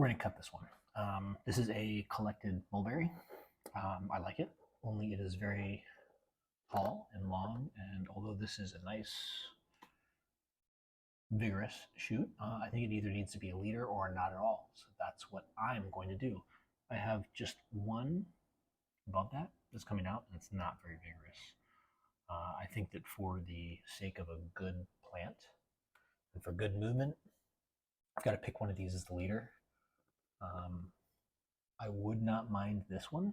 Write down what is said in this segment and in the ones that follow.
we're going to cut this one. This is a collected mulberry. I like it, only it is very tall and long, and although this is a nice, vigorous shoot, I think it either needs to be a leader or not at all. So that's what I'm going to do. I have just one above that that's coming out, and it's not very vigorous. I think that for the sake of a good plant and for good movement, I've got to pick one of these as the leader. I would not mind this one,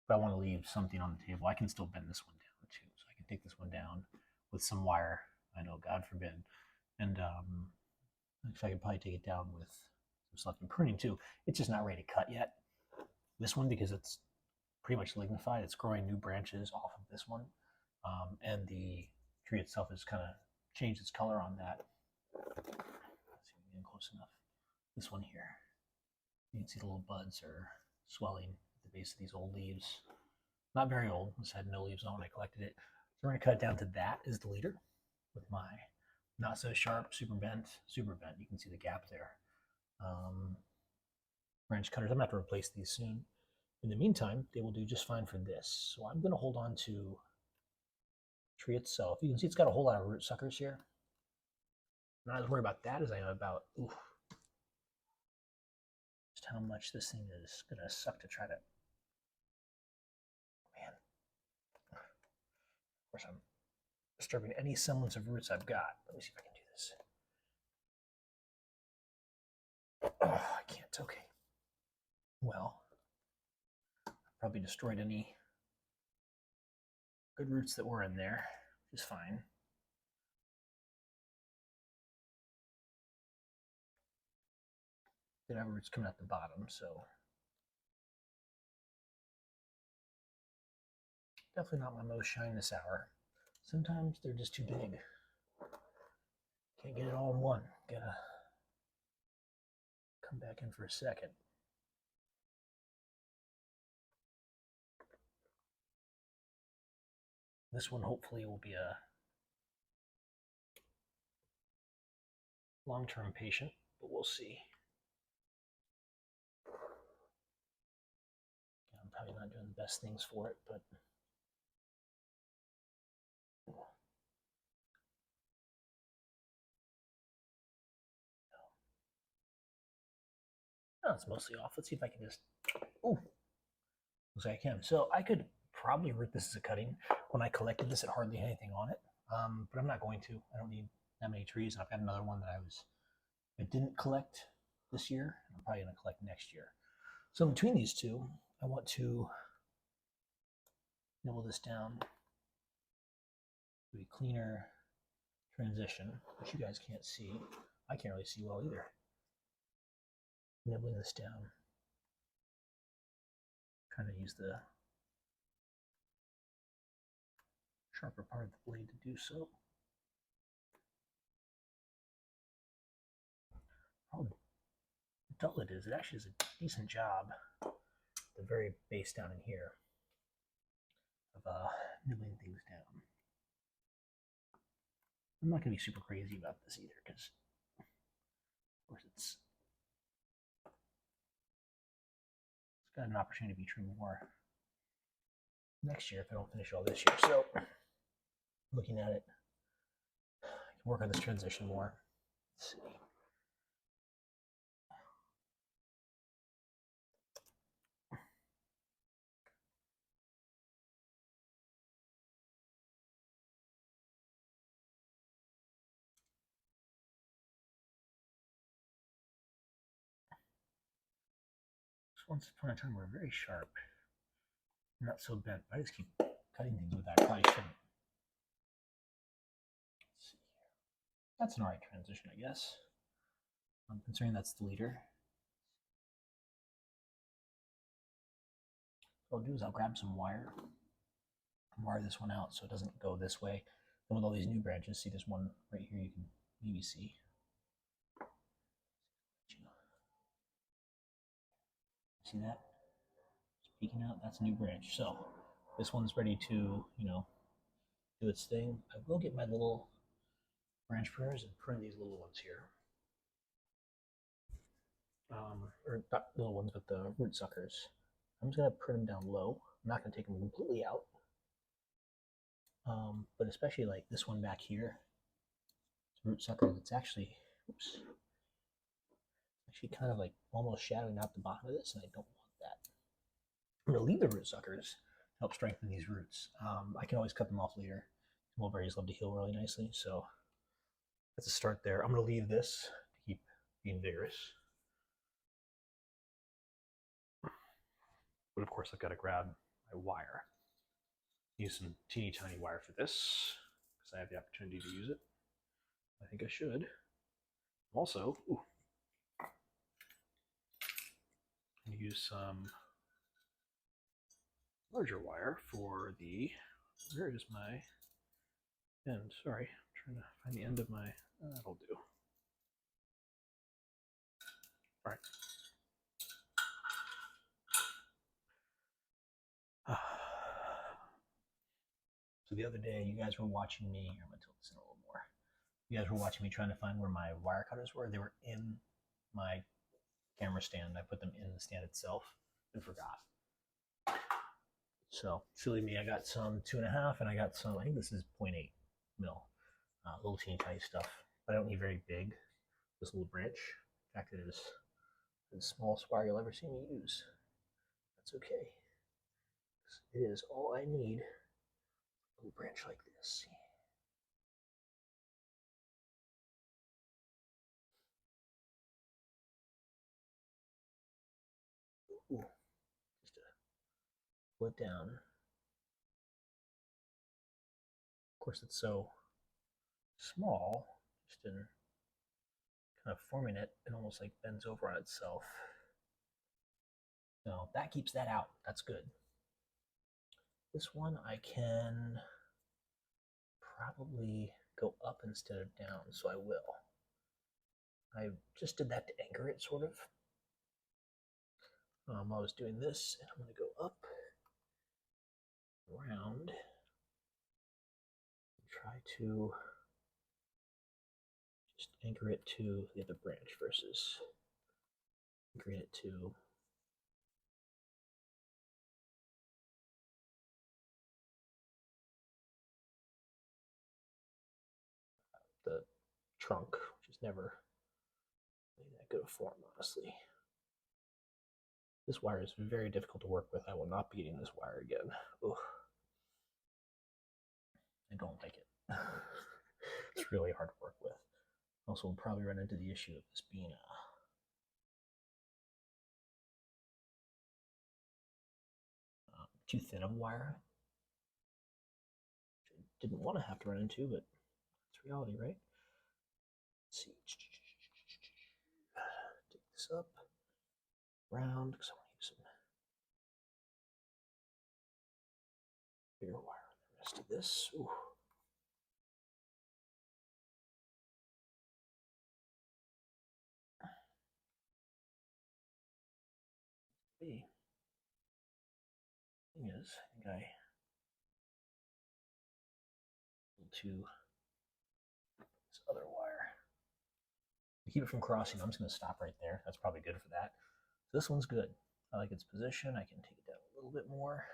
but I want to leave something on the table. I can still bend this one down too, so I can take this one down with some wire. I know, God forbid. And actually, I could probably take it down with some selective pruning too. It's just not ready to cut yet. This one, because it's pretty much lignified, it's growing new branches off of this one, and the tree itself has kind of changed its color on that. Let's see if we can get close enough. This one here, you can see the little buds are swelling at the base of these old leaves. Not very old. This had no leaves on when I collected it. So we're going to cut it down to that as the leader with my not so sharp, super bent. You can see the gap there. Branch cutters. I'm going to have to replace these soon. In the meantime, they will do just fine for this. So I'm going to hold on to the tree itself. You can see it's got a whole lot of root suckers here. Not as worried about that as I am about just how much this thing is going to suck to try to. Man. Of course, I'm disturbing any semblance of roots I've got. Let me see if I can do this. Oh, I can't. Okay. Well, probably destroyed any good roots that were in there, which is fine. Did have roots coming out the bottom, so definitely not my most shine this hour. Sometimes they're just too big. Can't get it all in one. Gotta come back in for a second. This one hopefully will be a long-term patient, but we'll see. I'm probably not doing the best things for it, but no, it's mostly off. Let's see if I can just. Ooh, looks like I can. So I could probably root this as a cutting. When I collected this, it hardly had anything on it, but I'm not going to. I don't need that many trees, and I've got another one that I didn't collect this year. I'm probably going to collect next year. So between these two, I want to nibble this down to a cleaner transition, which you guys can't see. I can't really see well either. Nibbling this down. Trying to use the sharper part of the blade to do so. How dull it is. It actually does a decent job, the very base down in here, of nibbling things down. I'm not going to be super crazy about this either, because, of course, it's got an opportunity to be trimmed more next year if I don't finish all this year. So, looking at it, I can work on this transition more. Let's see. Once upon a time, we're very sharp, not so bent. I just keep cutting things with that. I probably shouldn't. Let's see here. That's an alright transition, I guess. I'm considering that's the leader. What I'll do is I'll grab some wire and wire this one out so it doesn't go this way. And with all these new branches, see there's one right here you can maybe see. See that? It's peeking out. That's a new branch. So this one's ready to, do its thing. I will get my little branch pruners and prune these little ones here. or not little ones, but the root suckers. I'm just gonna prune them down low. I'm not gonna take them completely out, but especially like this one back here, root sucker that's actually, oops, actually kind of like almost shadowing out the bottom of this, and I don't want that. I'm gonna leave the root suckers to help strengthen these roots. I can always cut them off later. Mulberries love to heal really nicely, so that's a start there. I'm gonna leave this to keep being vigorous. But of course, I've got to grab my wire. Use some teeny tiny wire for this because I have the opportunity to use it. I think I should. Also, use some larger wire for the. Where is my end? Sorry, I'm trying to find the end of my. That'll do. All right. So the other day, you guys were watching me. I'm gonna tilt this in a little more. You guys were watching me trying to find where my wire cutters were. They were in my camera stand. I put them in the stand itself and forgot. So silly me. I got some 2.5, and I got some. I think this is 0.8 mil. Little teeny tiny stuff, but I don't need very big. This little branch. In fact, it is the smallest wire you'll ever see me use. That's okay. It is all I need. A little branch like this. Ooh, just to pull it down. Of course, it's so small, just in kind of forming it, it almost like bends over on itself. So that keeps that out. That's good. This one I can probably go up instead of down, so I will. I just did that to anchor it, sort of. I was doing this, and I'm going to go up, around, and try to just anchor it to the other branch versus anchoring it to the trunk, which is never really that good a form, honestly. This wire is very difficult to work with. I will not be eating this wire again. Ugh. I don't like it. It's really hard to work with. Also, we'll probably run into the issue of this being too thin of a wire. Which I didn't want to have to run into, but it's reality, right? Let's see. Take this up, round, because I want to use some bigger wire on the rest of this. Ooh. The thing is, I think I need to this other wire. To keep it from crossing, I'm just going to stop right there. That's probably good for that. So this one's good. I like its position. I can take it down a little bit more.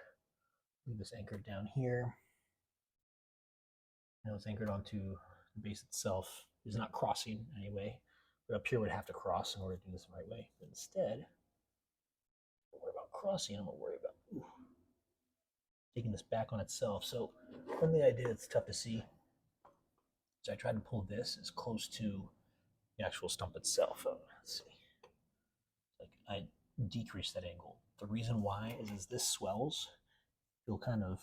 Leave this anchored down here. Now it's anchored onto the base itself. It's not crossing anyway, but up here would have to cross in order to do this the right way. But instead, don't worry about crossing. I'm going to worry about taking this back on itself. So one thing I did, it's tough to see, is I tried to pull this as close to the actual stump itself. Let's see. Like I decrease that angle. The reason why is as this swells, you'll kind of,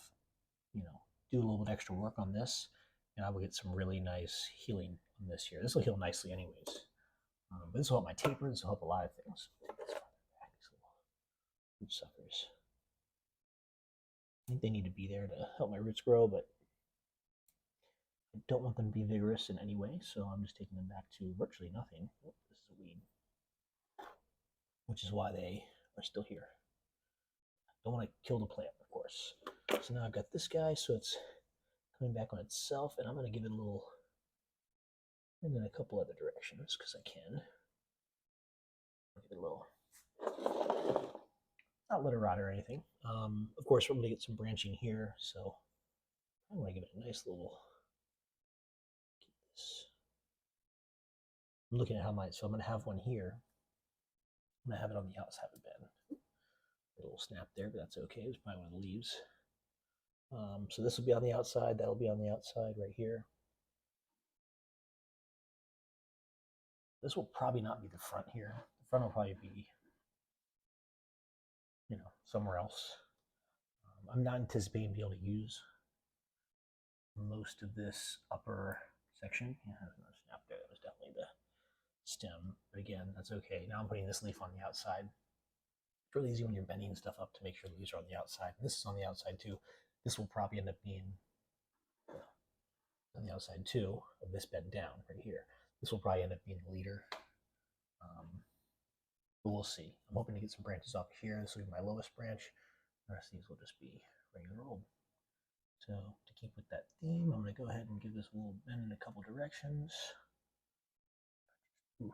do a little bit extra work on this, and I will get some really nice healing on this here. This will heal nicely anyways. But this will help my taper. This will help a lot of things. Take this farther back, these little root suckers. I think they need to be there to help my roots grow, but I don't want them to be vigorous in any way, so I'm just taking them back to virtually nothing. Oh, this is a weed. Which is why they are still here. Don't want to kill the plant, of course. So now I've got this guy, so it's coming back on itself, and I'm going to give it a little, and then a couple other directions, because I can. I'll give it a little not let it rot or anything. Of course, we're going to get some branching here, so I want to give it a nice little. Keep this. I'm looking at how much, so I'm going to have one here. I'm going to have it on the outside of the bed. A little snap there, but that's okay. It's probably one of the leaves. So this will be on the outside. That'll be on the outside right here. This will probably not be the front here. The front will probably be, somewhere else. I'm not anticipating being able to use most of this upper section. Yeah, there's no snap there. That was definitely the stem. But again, that's okay. Now I'm putting this leaf on the outside. It's really easy when you're bending stuff up to make sure the leaves are on the outside. And this is on the outside too. This will probably end up being on the outside too of this bent down right here. This will probably end up being the leader. But we'll see. I'm hoping to get some branches off here. This will be my lowest branch. The rest of these will just be regular old. So to keep with that theme, I'm going to go ahead and give this a little bend in a couple directions. Ooh.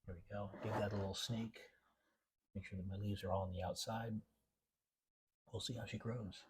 There we go. Give that a little snake. Make sure that my leaves are all on the outside. We'll see how she grows.